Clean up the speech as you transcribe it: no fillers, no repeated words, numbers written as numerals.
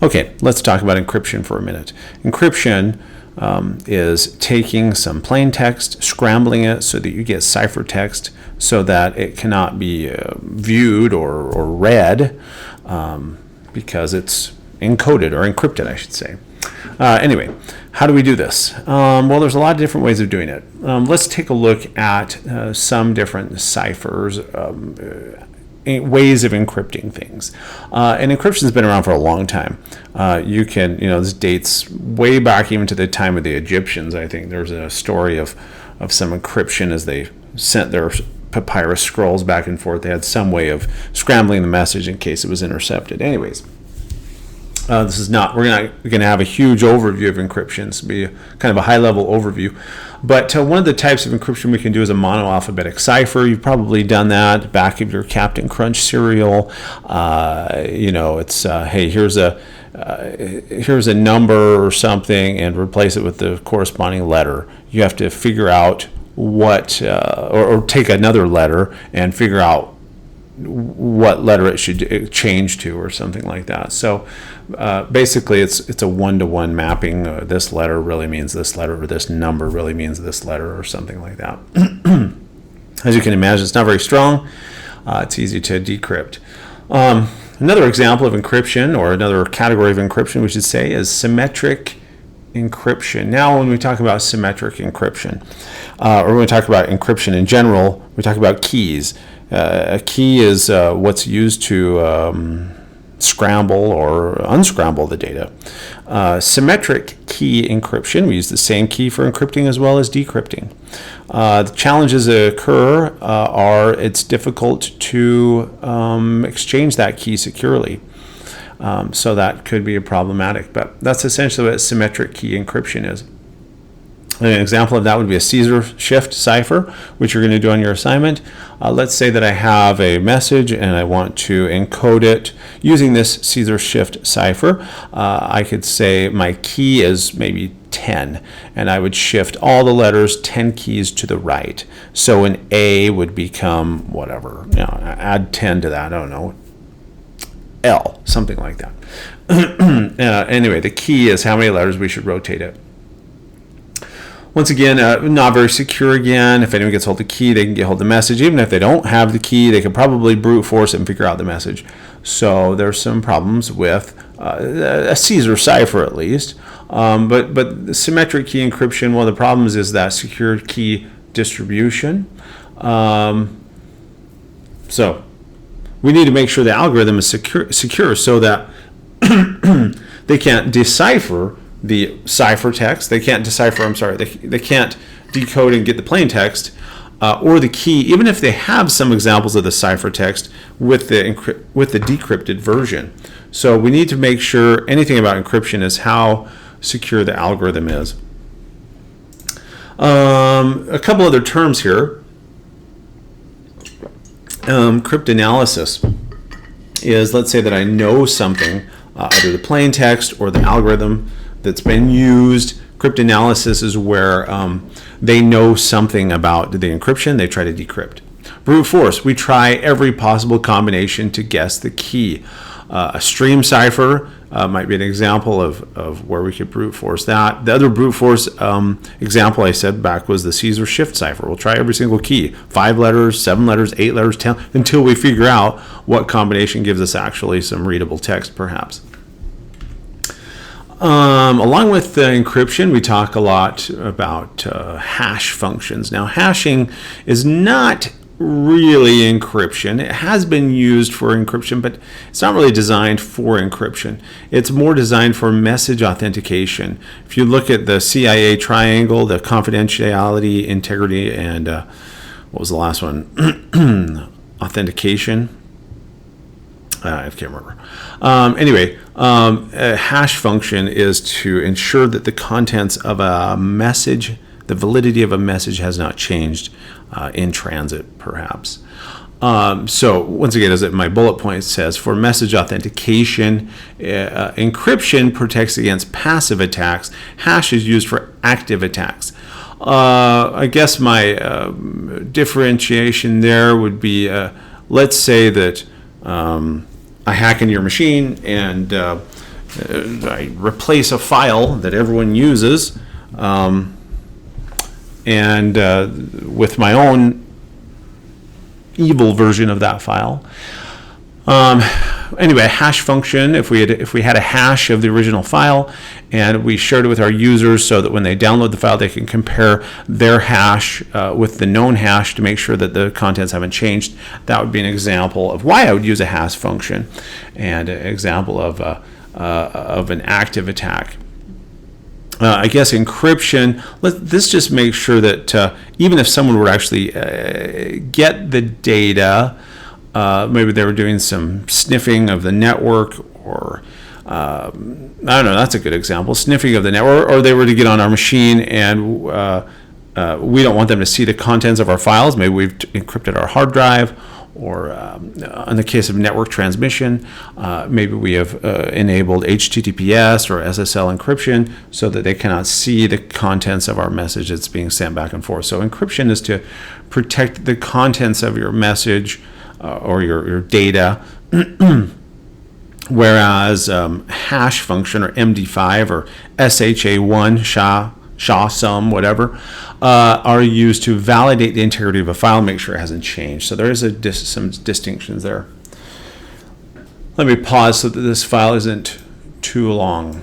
Okay, let's talk about encryption for a minute. Encryption is taking some plain text, scrambling it so that you get ciphertext so that it cannot be viewed or read because it's encoded or encrypted, I should say. Anyway, how do we do this? Well, there's a lot of different ways of doing it. Let's take a look at some different ciphers, ways of encrypting things. And encryption's been around for a long time. You can, this dates way back even to the time of the Egyptians. I think there's a story of some encryption as they sent their papyrus scrolls back and forth. They had some way of scrambling the message in case it was intercepted. Anyways, we're not going to have a huge overview of encryption. This will be kind of a high-level overview. But one of the types of encryption we can do is a monoalphabetic cipher. You've probably done that back of your Captain Crunch cereal. It's hey, here's a number or something, and replace it with the corresponding letter. You have to figure out what, or take another letter and figure out what letter it should change to, or something like that. So basically it's a one-to-one mapping. This letter really means this letter, or this number really means this letter, or something like that. As you can imagine, it's not very strong. It's easy to decrypt. Another example of encryption, or another category of encryption we should say, is symmetric encryption. Now when we talk about symmetric encryption, or when we talk about encryption in general, we talk about keys. A key is what's used to scramble or unscramble the data. Symmetric key encryption, we use the same key for encrypting as well as decrypting. The challenges that occur are it's difficult to exchange that key securely. So that could be problematic, but that's essentially what symmetric key encryption is. An example of that would be a Caesar shift cipher, which you're going to do on your assignment. Let's say that I have a message and I want to encode it using this Caesar shift cipher. I could say my key is maybe 10, and I would shift all the letters 10 keys to the right. So an A would become whatever, add 10 to that, I don't know, L, something like that. Anyway, the key is how many letters we should rotate it. Once again, not very secure again. If anyone gets hold of the key, they can get hold of the message. Even if they don't have the key, they can probably brute force it and figure out the message. So there's some problems with a Caesar cipher, at least. But the symmetric key encryption, one of the problems is that secure key distribution. So we need to make sure the algorithm is secure so that they can't decipher the ciphertext. They can't decipher, they can't decode and get the plain text or the key, even if they have some examples of the ciphertext with the decrypted version. So we need to make sure anything about encryption is how secure the algorithm is. A couple other terms here. Cryptanalysis is, let's say that I know something, either the plain text or the algorithm that's been used. Cryptanalysis is where they know something about the encryption, they try to decrypt. Brute force, we try every possible combination to guess the key. A stream cipher might be an example of where we could brute force that. The other brute force example I said back was the Caesar shift cipher. We'll try every single key, 5 letters, 7 letters, 8 letters, 10, until we figure out what combination gives us actually some readable text, perhaps. Along with encryption, we talk a lot about hash functions. Now, hashing is not really encryption. It has been used for encryption, but it's not really designed for encryption. It's more designed for message authentication. If you look at the CIA triangle, the confidentiality, integrity, and what was the last one? Authentication. I can't remember. Anyway, a hash function is to ensure that the contents of a message, the validity of a message, has not changed in transit, perhaps. So once again, as my bullet point says, for message authentication, encryption protects against passive attacks. Hash is used for active attacks. I guess my differentiation there would be, let's say that I hack into your machine and I replace a file that everyone uses, and with my own evil version of that file. Anyway, a hash function, if we had a hash of the original file and we shared it with our users so that when they download the file they can compare their hash with the known hash to make sure that the contents haven't changed, that would be an example of why I would use a hash function, and an example of an active attack. I guess encryption, this just makes sure that even if someone were to actually get the data, maybe they were doing some sniffing of the network, or I don't know, that's a good example, sniffing of the network, or they were to get on our machine and we don't want them to see the contents of our files. Maybe we've encrypted our hard drive, or in the case of network transmission, maybe we have enabled HTTPS or SSL encryption so that they cannot see the contents of our message that's being sent back and forth. So encryption is to protect the contents of your message or your data, whereas hash function, or MD5 or SHA1, SHA-SUM, whatever, are used to validate the integrity of a file, make sure it hasn't changed. So there is some distinctions there. Let me pause so that this file isn't too long.